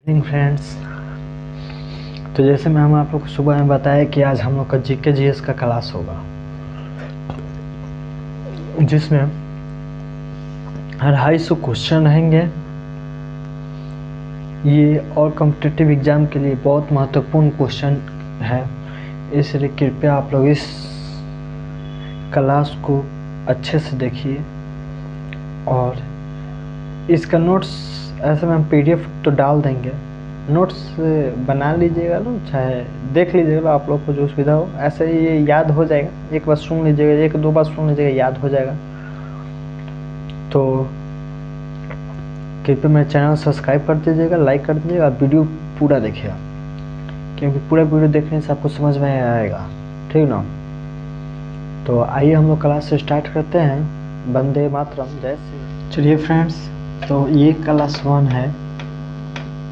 Friends, तो जैसे मैं हम आप लोग को सुबह में बताया कि आज हम लोग का जीके जीएस का क्लास होगा, जिसमें 250 क्वेश्चन रहेंगे। ये और कॉम्पिटिटिव एग्जाम के लिए बहुत महत्वपूर्ण क्वेश्चन है, इसलिए कृपया आप लोग इस क्लास को अच्छे से देखिए। और इसका नोट्स ऐसे में हम PDF तो डाल देंगे, नोट्स बना लीजिएगा लो, चाहे देख लीजिएगा, आप लोग को जो सुविधा हो। ऐसे ही ये याद हो जाएगा, एक बार सुन लीजिएगा, एक दो बार सुन लीजिएगा, याद हो जाएगा। तो कृपया मेरे चैनल सब्सक्राइब कर दीजिएगा, लाइक कर दीजिएगा, वीडियो पूरा देखिएगा, क्योंकि पूरा वीडियो देखने से आपको समझ में आएगा, ठीक ना। तो आइए हम लोग क्लास से स्टार्ट करते हैं। वंदे मातरम, जय श्री। चलिए फ्रेंड्स, तो ये क्लास 1 है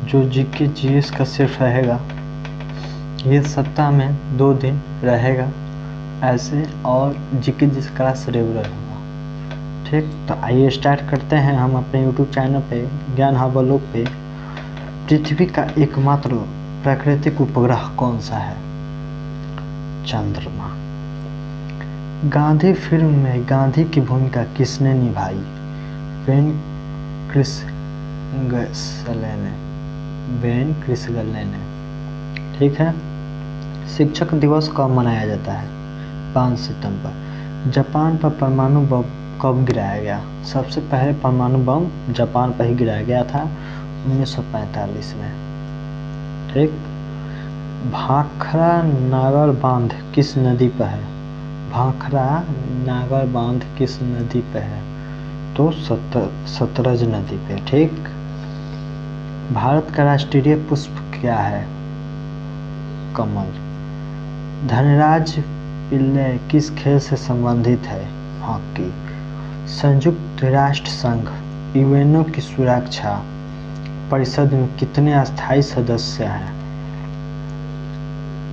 जो जीके जीएस का सिर्फ रहेगा। ये सप्ताह में 2 दिन रहेगा ऐसे, और जीके जीएस क्लास रेगुलर होगा, ठीक। तो आइए स्टार्ट करते हैं। हम अपने यूट्यूब चैनल पे ज्ञान हवलोक पे पृथ्वी का एकमात्र प्राकृतिक उपग्रह कौन सा है? चंद्रमा। गांधी फिल्म में गांधी की भूमिका किसने निभाई? वेन क्रिसगले ने, ठीक है। शिक्षक दिवस कब मनाया जाता है? 5 सितंबर। जापान पर परमाणु बम कब गिराया गया? सबसे पहले परमाणु बम जापान पर ही गिराया गया था 1945 में, ठीक। भाखड़ा नागर बांध किस नदी पर है? भाखड़ा नागर बांध किस नदी पर है? तो सतलज नदी पे, ठीक। भारत का राष्ट्रीय पुष्प क्या है? कमल। धनराज पिल्लई किस खेल से संबंधित है? हॉकी। संयुक्त राष्ट्र संघ यूएनओ की सुरक्षा परिषद में कितने अस्थायी सदस्य हैं?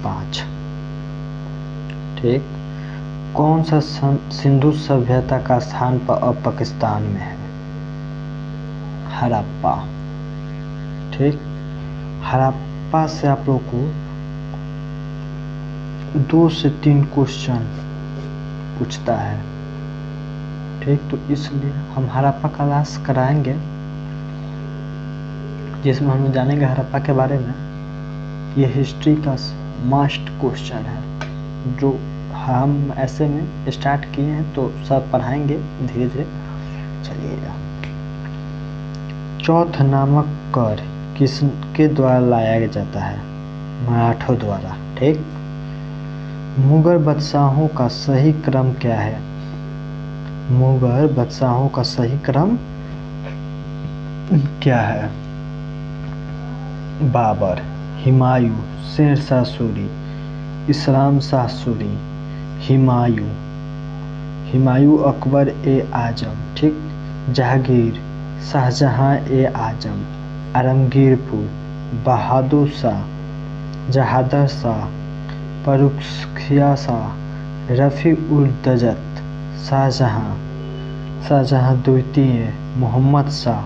5, ठीक। कौन सा सिंधु सभ्यता का स्थान पर अब पाकिस्तान में है? हड़प्पा, ठीक। हड़प्पा से आप लोग को 2 से 3 क्वेश्चन पूछता है, ठीक। तो इसलिए हम हड़प्पा का क्लास कराएंगे, जिसमें हम जानेंगे हड़प्पा के बारे में। ये हिस्ट्री का मस्ट क्वेश्चन है, जो हम ऐसे में स्टार्ट किए हैं, तो सब पढ़ाएंगे धीरे धीरे। चलिएगा। चौथ नामक कर किसके द्वारा लाया जाता है? मराठों द्वारा, ठीक। मुगल बादशाहों का सही क्रम क्या है? मुगल बादशाहों का सही क्रम क्या है? बाबर, हुमायूं, शेर शाह सूरी, इस्लाम शाह सूरी, हुमायूं अकबर ए आजम, ठीक। जहांगीर, शाहजहां ए आजम, आलमगीरपुर, बहादुर शाह, जहादर शाह, फर्रुखिया शाह, रफी-उल-दजत, शाहजहां द्वितीय, मोहम्मद शाह,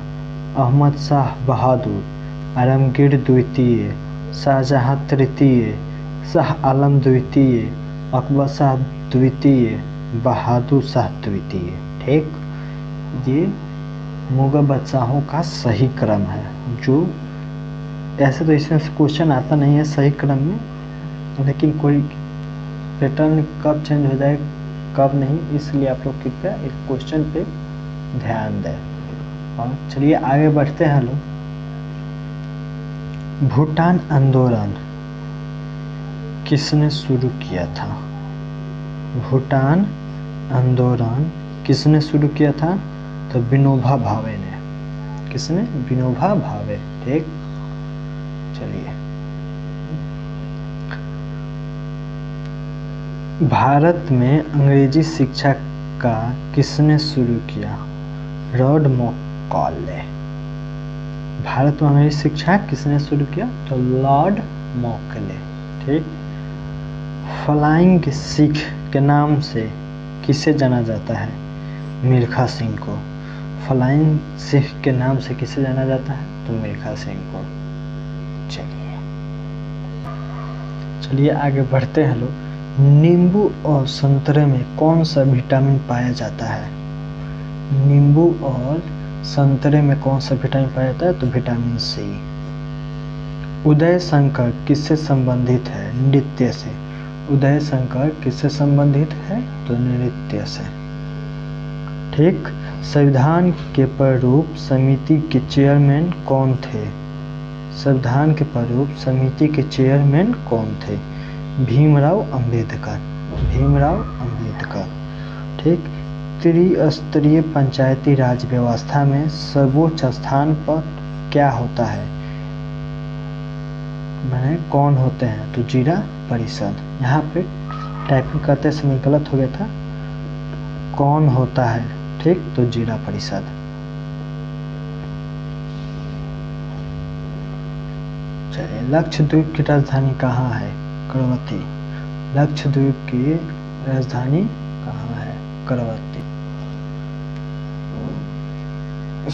अहमद शाह बहादुर, आलमगीर द्वितीय, शाहजहां तृतीय, शाह आलम द्वितीय, अकबर शाह द्वितीय, बहादुर शाह द्वितीय, ठीक। ये मुगल बादशाहों का सही क्रम है, जो ऐसे तो इसमें क्वेश्चन आता नहीं है सही क्रम में, लेकिन कोई पैटर्न कब चेंज हो जाए कब नहीं, इसलिए आप लोग कृपया इस क्वेश्चन पे ध्यान दें। और चलिए आगे बढ़ते हैं लोग। भूटान आंदोलन किसने शुरू किया था? भूटान आंदोलन किसने शुरू किया था? तो विनोबा भावे ने। किसने? विनोबा भावे, ठीक। चलिए। भारत में अंग्रेजी शिक्षा का किसने शुरू किया? Lord Macaulay. भारत में अंग्रेजी शिक्षा किसने शुरू किया? तो लॉर्ड मैकॉले, ठीक। फ्लाइंग सिख के नाम से किसे जाना जाता है? मिल्खा सिंह को। फ्लाइंग सिख के नाम से किसे जाना जाता है? तो मिल्खा सिंह को। चलिए आगे बढ़ते हैं लोग। नींबू और संतरे में कौन सा विटामिन पाया जाता है? नींबू और संतरे में कौन सा विटामिन पाया जाता है? तो विटामिन सी। उदय शंकर किससे संबंधित है? नृत्य से। उदय शंकर किससे संबंधित है? तो नृत्य से। ठीक। संविधान के प्रारूप समिति के चेयरमैन कौन थे? संविधान के प्रारूप समिति के चेयरमैन कौन थे? भीमराव अंबेडकर। भीमराव अंबेडकर। ठीक। त्रिस्तरीय पंचायती राज व्यवस्था में सर्वोच्च स्थान पर क्या होता है? मैंने कौन होते हैं? तो जिला परिषद। यहाँ पे टाइपिंग करते समय गलत हो गया था, कौन होता है? ठीक, तो जिला परिषद। चलिए, लक्षद्वीप की राजधानी कहाँ है? करवती। लक्षद्वीप की राजधानी कहाँ है? करवती।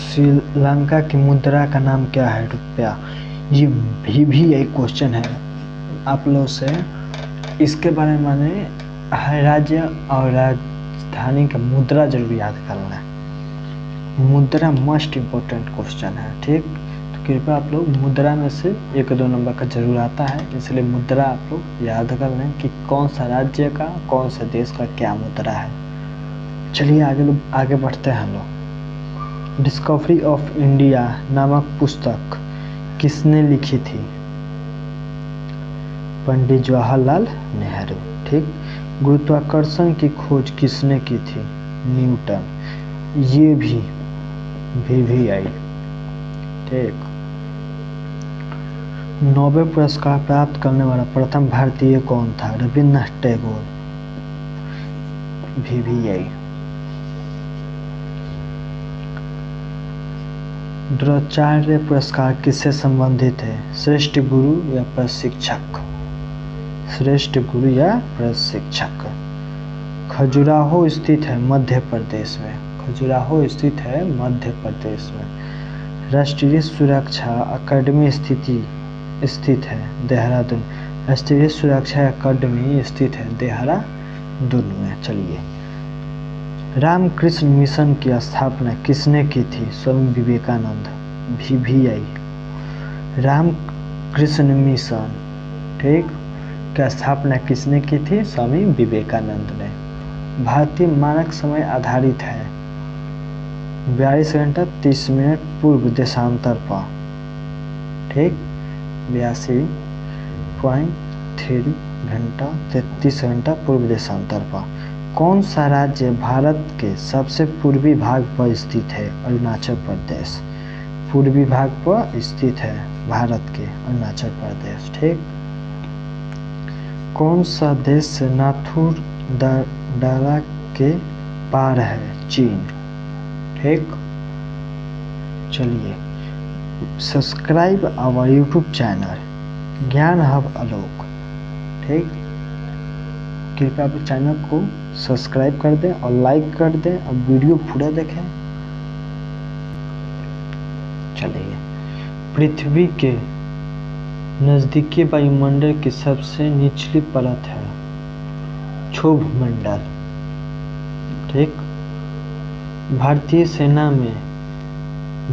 श्रीलंका की मुद्रा का नाम क्या है? रुपया। ये भी एक क्वेश्चन है आप लोग से, इसके बारे में मैंने हर राज्य और राजधानी का मुद्रा जरूर याद करना है। मुद्रा मस्ट इम्पोर्टेंट क्वेश्चन है। ठीक, तो कृपया आप लोग मुद्रा में से 1-2 नंबर का जरूर आता है, इसलिए मुद्रा आप लोग याद कर लें कि कौन सा राज्य का, कौन सा देश का क्या मुद्रा है। चलिए आगे बढ़ते हैं हम लोग। डिस्कवरी ऑफ इंडिया नामक पुस्तक किसने लिखी थी? पंडित जवाहरलाल नेहरू। ठीक। गुरुत्वाकर्षण की खोज किसने की थी? न्यूटन। ये भी आई। ठीक। नोबेल पुरस्कार प्राप्त करने वाला प्रथम भारतीय कौन था? रविन्द्रनाथ टैगोर। भी आई। द्रोणाचार्य पुरस्कार किससे संबंधित है? श्रेष्ठ गुरु या प्रशिक्षक? श्रेष्ठ गुरु या प्रशिक्षक। खजुराहो स्थित है मध्य प्रदेश में। खजुराहो स्थित है मध्य प्रदेश में। राष्ट्रीय सुरक्षा अकादमी स्थित है देहरादून। राष्ट्रीय सुरक्षा अकादमी स्थित है देहरादून में। चलिए, रामकृष्ण मिशन की स्थापना किसने की थी? स्वामी विवेकानंद। भी आई। रामकृष्ण मिशन, ठीक, की स्थापना किसने की थी? स्वामी विवेकानंद ने। भारतीय मानक समय आधारित है 42 घंटा 30 मिनट पूर्व देशांतर पर। ठीक, 82.3 घंटा 33 घंटा पूर्व देशांतर पर। कौन सा राज्य भारत के सबसे पूर्वी भाग पर स्थित है? अरुणाचल प्रदेश। पूर्वी भाग पर स्थित है भारत के अरुणाचल प्रदेश। ठीक। कौन सा देश नाथुर दर्रा के पार है? चीन। ठीक। चलिए, सब्सक्राइब आवर यूट्यूब चैनल ज्ञान हब आलोक। ठीक, कृपया आप चैनल को सब्सक्राइब कर दें और लाइक कर दें और वीडियो पूरा देखें। चलिए, पृथ्वी के नजदीकी वायुमंडल की सबसे निचली परत है क्षोभ मंडल। ठीक। भारतीय सेना में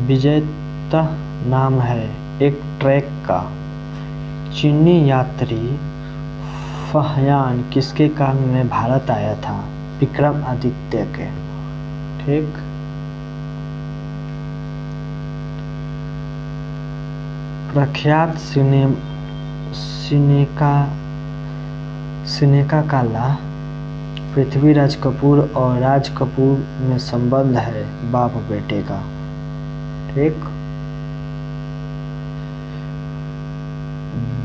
विजेता नाम है एक ट्रैक का। चीनी यात्री फहयान किसके काल में भारत आया था? विक्रमादित्य के। ठीक। प्रख्यात सिनेका काला पृथ्वीराज कपूर और राज कपूर में संबंध है बाप बेटे का। ठीक।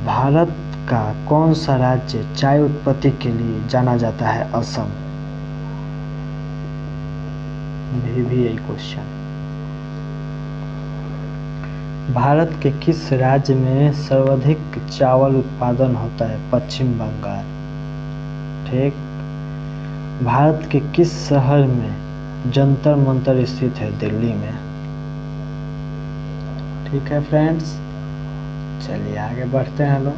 भारत का कौन सा राज्य चाय उत्पत्ति के लिए जाना जाता है? असम। भी यही क्वेश्चन। भारत के किस राज्य में सर्वाधिक चावल उत्पादन होता है? पश्चिम बंगाल। ठीक। भारत के किस शहर में जंतर मंतर स्थित है? दिल्ली में। ठीक है फ्रेंड्स, चलिए आगे बढ़ते हैं लोग।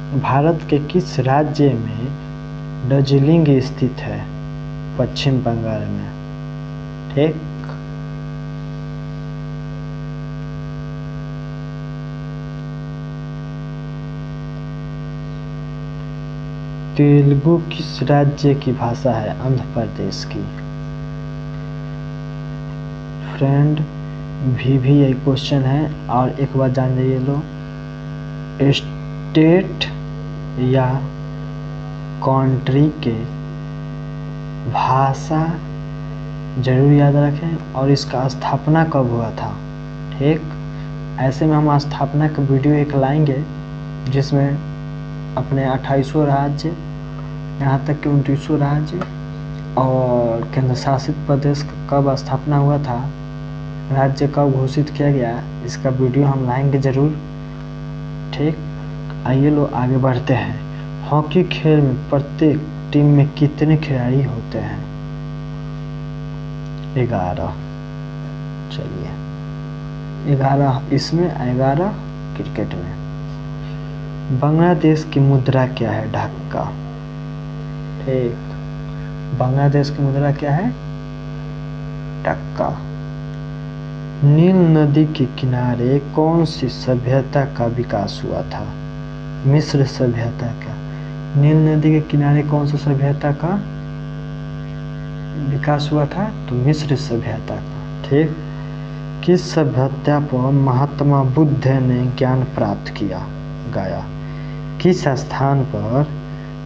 भारत के किस राज्य में दार्जिलिंग स्थित है? पश्चिम बंगाल में। ठीक। तेलुगु किस राज्य की भाषा है? आंध्र प्रदेश की। फ्रेंड भी यही क्वेश्चन है, और एक बार जान जाइए लो, स्टेट या कंट्री के भाषा जरूर याद रखें, और इसका स्थापना कब हुआ था। ठीक। ऐसे में हम स्थापना का वीडियो एक लाएंगे जिसमें अपने 28 राज्य, यहाँ तक कि 29 राज्य और केंद्र शासित प्रदेश कब स्थापना हुआ था, राज्य कब घोषित किया गया, इसका वीडियो हम लाएंगे ज़रूर। ठीक। आइए लो आगे बढ़ते हैं। हॉकी खेल में प्रत्येक टीम में कितने खिलाड़ी होते हैं? 11। चलिए 11 इसमें, 11 क्रिकेट में। बांग्लादेश की मुद्रा क्या है? ढाका। ठीक। बांग्लादेश की मुद्रा क्या है? ढाका। नील नदी के किनारे कौन सी सभ्यता का विकास हुआ था? मिस्र सभ्यता का। नील नदी के किनारे कौन सी सभ्यता का विकास हुआ था? तो मिस्र सभ्यता का। ठीक। किस सभ्यता पर महात्मा बुद्ध ने ज्ञान प्राप्त किया? गया। किस स्थान पर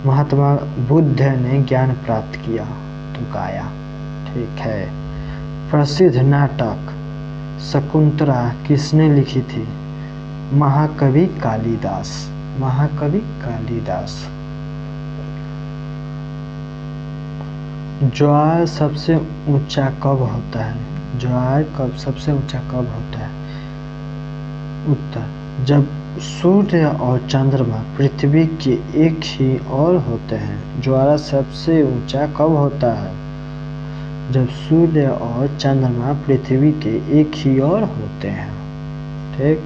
महात्मा बुद्ध ने ज्ञान प्राप्त किया? तो गया। ठीक है। प्रसिद्ध नाटक शकुंतला किसने लिखी थी? महाकवि कालिदास। महाकवि कालिदास। ज्वार सबसे ऊंचा कब होता है? ज्वार कब सबसे ऊंचा कब होता है? उत्तर, जब सूर्य और चंद्रमा पृथ्वी के एक ही ओर होते हैं। ज्वार सबसे ऊंचा कब होता है? जब सूर्य और चंद्रमा पृथ्वी के एक ही ओर होते हैं। ठीक।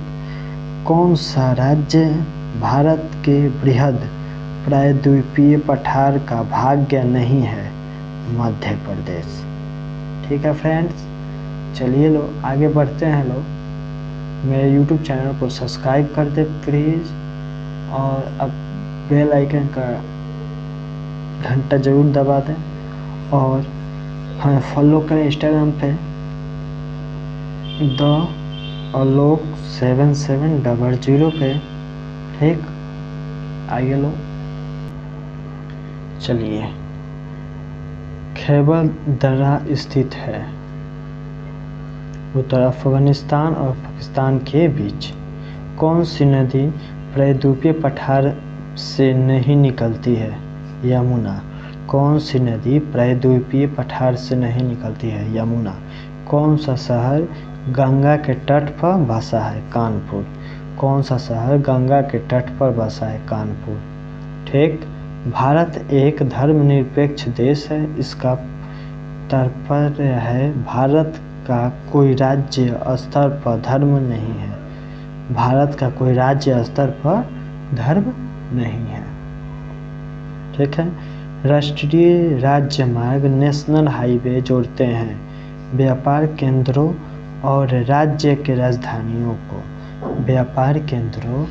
कौन सा राज्य भारत के बृहद प्रायद्वीपीय पठार का भाग्य नहीं है? मध्य प्रदेश। ठीक है फ्रेंड्स, चलिए लो आगे बढ़ते हैं। लो मेरे YouTube चैनल को सब्सक्राइब कर दे प्लीज़, और अब बेल आइकन का घंटा जरूर दबा दें, और हमें फॉलो करें इंस्टाग्राम पे द आलोक 7700 पे। ठीक। आइए लो चलिए। खैबर दर्रा स्थित है उत्तर अफगानिस्तान और पाकिस्तान के बीच। कौन सी नदी प्रायद्वीपीय पठार से नहीं निकलती है? यमुना। कौन सी नदी प्रायद्वीपीय पठार से नहीं निकलती है? यमुना। कौन सा शहर गंगा के तट पर बसा है? कानपुर। कौन सा शहर गंगा के तट पर बसा है? कानपुर। ठीक। भारत एक धर्मनिरपेक्ष देश है। इसका तात्पर्य है भारत का कोई राज्य स्तर पर धर्म नहीं है। भारत का कोई राज्य स्तर पर धर्म नहीं है। ठीक है। राष्ट्रीय राजमार्ग नेशनल हाईवे जोड़ते हैं व्यापार केंद्रों और राज्य के राजधानियों को। व्यापार केंद्रों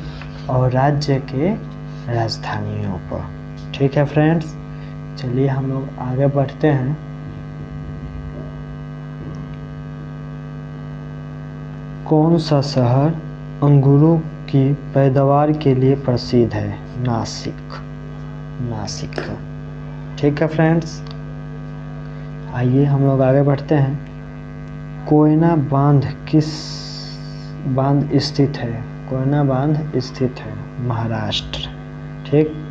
और राज्य के राजधानियों पर। ठीक है फ्रेंड्स, चलिए हम लोग आगे बढ़ते हैं। कौन सा शहर अंगूरों की पैदावार के लिए प्रसिद्ध है? नासिक। नासिक। ठीक है फ्रेंड्स, आइए हम लोग आगे बढ़ते हैं। कोयना बांध किस बांध स्थित है? कोयना बांध स्थित है महाराष्ट्र। ठीक।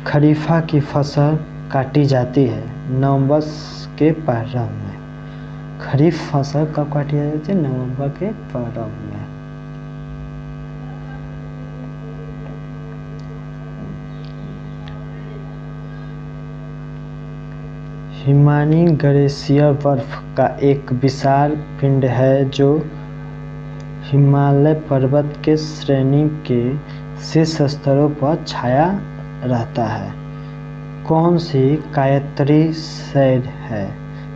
खरीफा की फसल काटी जाती है नवंबर के प्रारंभ में। खरीफ फसल कब काटी जाती है? नवंबर के प्रारंभ में। हिमानी ग्लेशियर बर्फ का एक विशाल पिंड है जो हिमालय पर्वत के श्रेणी के शीर्ष स्तरों पर छाया रहता है। कौन सी कायत्री शैल है?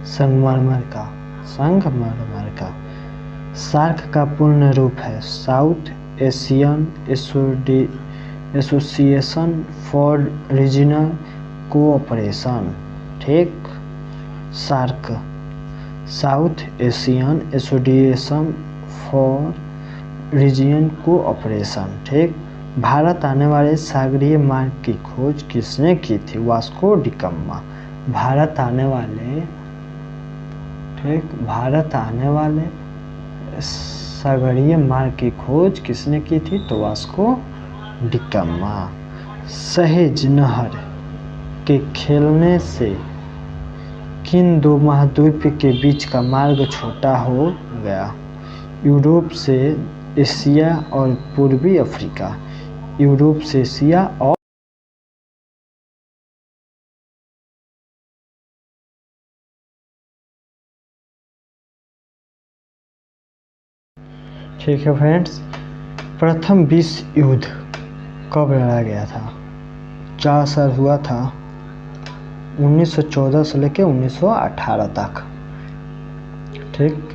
संगमरमर का। सार्क का पूर्ण रूप है South Asian Association for Regional Cooperation. ठीक, SAARC South Asian Association for Regional Cooperation. ठीक, भारत आने वाले सागरीय मार्ग की खोज किसने की थी? Vasco D gamma. भारत आने वाले सागरीय मार्ग की खोज किसने की थी? तो वास्को डी गामा। सहेज नहर के खेलने से किन दो महाद्वीप के बीच का मार्ग छोटा हो गया? यूरोप से एशिया और पूर्वी अफ्रीका। यूरोप से एशिया और ठीक है फ्रेंड्स, प्रथम विश्व युद्ध कब लड़ा गया था? 4 साल हुआ था, 1914 से लेकर 1918 तक। ठीक,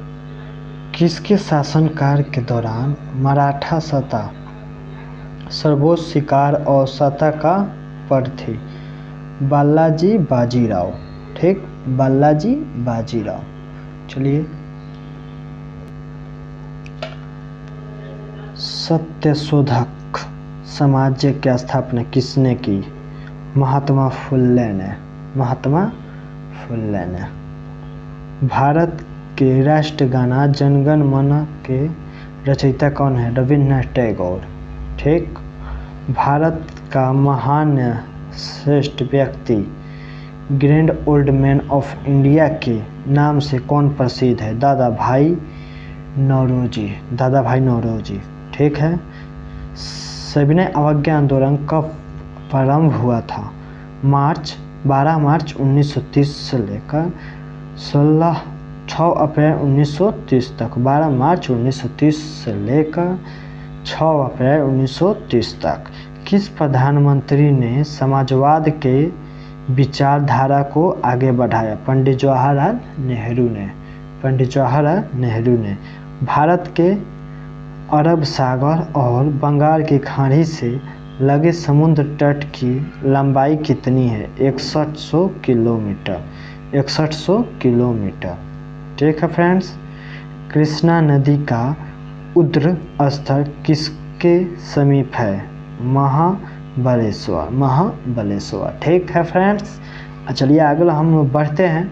किसके शासनकाल के दौरान मराठा सत्ता सर्वोच्च शिकार और सत्ता का पद थी? बालाजी बाजीराव। ठीक, बालाजी बाजीराव। चलिए, सत्यशोधक समाज की स्थापना किसने की? महात्मा फुले ने। भारत के राष्ट्रगाना जनगण मन के रचयिता कौन है? रविन्द्रनाथ टैगोर। ठीक, भारत का महान श्रेष्ठ व्यक्ति grand old man of India के नाम से कौन प्रसिद्ध है? दादा भाई नौरोजी। ठीक है, सविनय अवज्ञा आंदोलन कब प्रारंभ हुआ था? 12 मार्च 1930 से लेकर 6 अप्रैल 1930 तक। 12 मार्च 1930 से लेकर 6 अप्रैल 1930 तक। किस प्रधानमंत्री ने समाजवाद के विचारधारा को आगे बढ़ाया? पंडित जवाहरलाल नेहरू ने। भारत के अरब सागर और बंगाल की खाड़ी से लगे समुद्र तट की लंबाई कितनी है? 6100 किलोमीटर। ठीक है फ्रेंड्स, कृष्णा नदी का उद्गम स्थल किसके समीप है? महाबलेश्वर। ठीक है फ्रेंड्स, चलिए आगे हम बढ़ते हैं।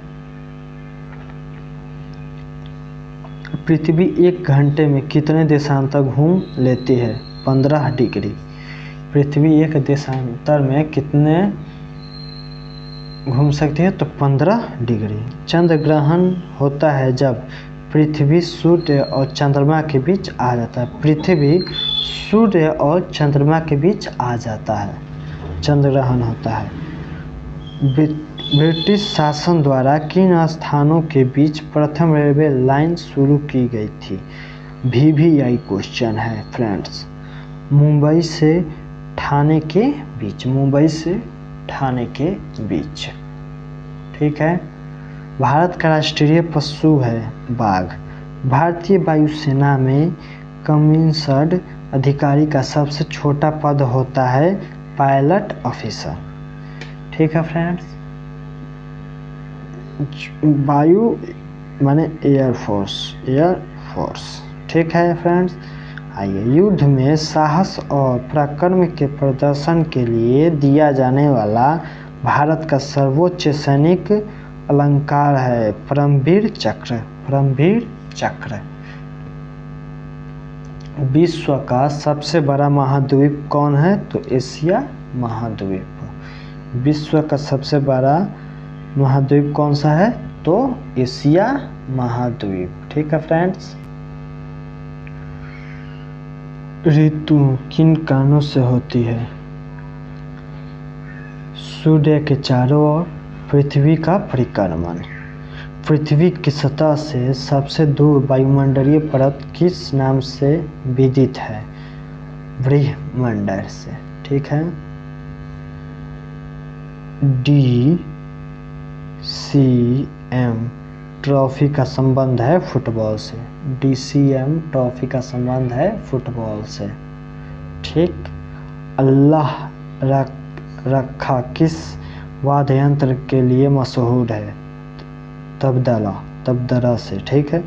पृथ्वी 1 घंटे में कितने देशांतर घूम लेती है? 15 डिग्री। पृथ्वी एक देशांतर में कितने घूम सकती है? तो 15 डिग्री। चंद्र ग्रहण होता है जब पृथ्वी सूर्य और चंद्रमा के बीच आ जाता है। पृथ्वी सूर्य और चंद्रमा के बीच आ जाता है, चंद्र ग्रहण होता है। ब्रिटिश शासन द्वारा किन स्थानों के बीच प्रथम रेलवे लाइन शुरू की गई थी? VVI क्वेश्चन है फ्रेंड्स। मुंबई से ठाणे के बीच। ठीक है, भारत का राष्ट्रीय पशु है बाघ। भारतीय वायुसेना में कमीशन्ड अधिकारी का सबसे छोटा पद होता है पायलट ऑफिसर। ठीक है फ्रेंड्स, वायु माने एयरफोर्स। ठीक है फ्रेंड्स, आइए, युद्ध में साहस और पराक्रम के प्रदर्शन के लिए दिया जाने वाला भारत का सर्वोच्च सैनिक अलंकार है परमवीर चक्र। विश्व का सबसे बड़ा महाद्वीप कौन है? तो एशिया महाद्वीप। विश्व का सबसे बड़ा महाद्वीप कौन सा है? तो एशिया महाद्वीप। ठीक है फ्रेंड्स, ऋतु किन कारणों से होती है? सूर्य के चारों ओर पृथ्वी का परिक्रमण। पृथ्वी की सतह से सबसे दूर वायुमंडलीय परत किस नाम से विदित है? ब्रह्मांड से। ठीक है। DCM ट्रॉफी का संबंध है फुटबॉल से। DCM ट्रॉफी का संबंध है फुटबॉल से। ठीक। अल्लाह रखा किस वाद्य यंत्र के लिए मशहूर है? तबदला से। ठीक है।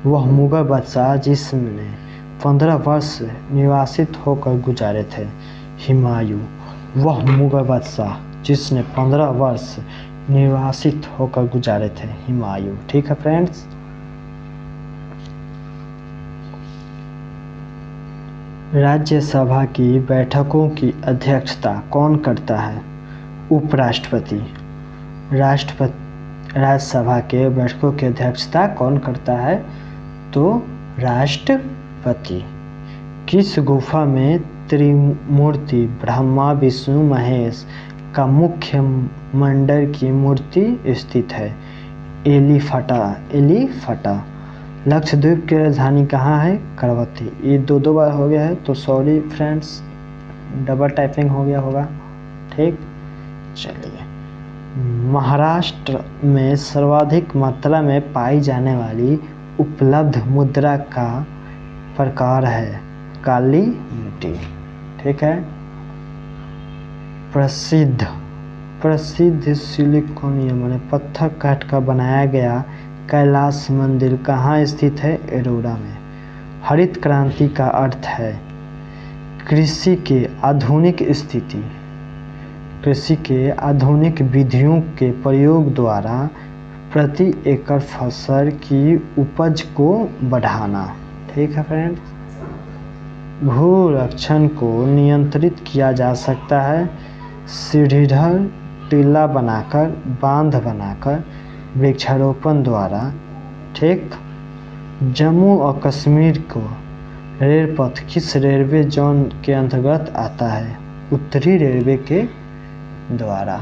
वह मुगल बादशाह जिसने 15 वर्ष निवासित होकर गुजारे थे? हुमायूं। वह मुगल बादशाह जिसने 15 वर्ष निवासित होकर गुजारे थे? हुमायूं। ठीक है फ्रेंड्स। राज्यसभा की बैठकों की अध्यक्षता कौन करता है? उपराष्ट्रपति। राज्यसभा के बैठकों की अध्यक्षता कौन करता है? तो राष्ट्रपति। किस गुफा में त्रिमूर्ति ब्रह्मा विष्णु महेश का मुख्य मंडल की मूर्ति स्थित है? एलिफटा। लक्षद्वीप की राजधानी कहाँ है? करवती। ये दो बार हो गया है तो सॉरी फ्रेंड्स, डबल टाइपिंग हो गया होगा। ठीक। चलिए, महाराष्ट्र में सर्वाधिक मात्रा में पाई जाने वाली उपलब्ध मुद्रा का प्रकार है? काली मिट्टी। ठीक है। प्रसिद्ध सिलिकोनियम माने पत्थर काट कर बनाया गया कैलाश मंदिर कहाँ स्थित है? एरोरा में। हरित क्रांति का अर्थ है कृषि के आधुनिक विधियों के प्रयोग द्वारा प्रति एकड़ फसल की उपज को बढ़ाना। ठीक है फ्रेंड्स। भूरक्षण को नियंत्रित किया जा सकता है सीढ़ीदार टीला बनाकर, बांध बनाकर, वृक्षारोपण द्वारा। ठीक। जम्मू और कश्मीर को रेलपथ किस रेलवे जोन के अंतर्गत आता है? उत्तरी रेलवे के द्वारा।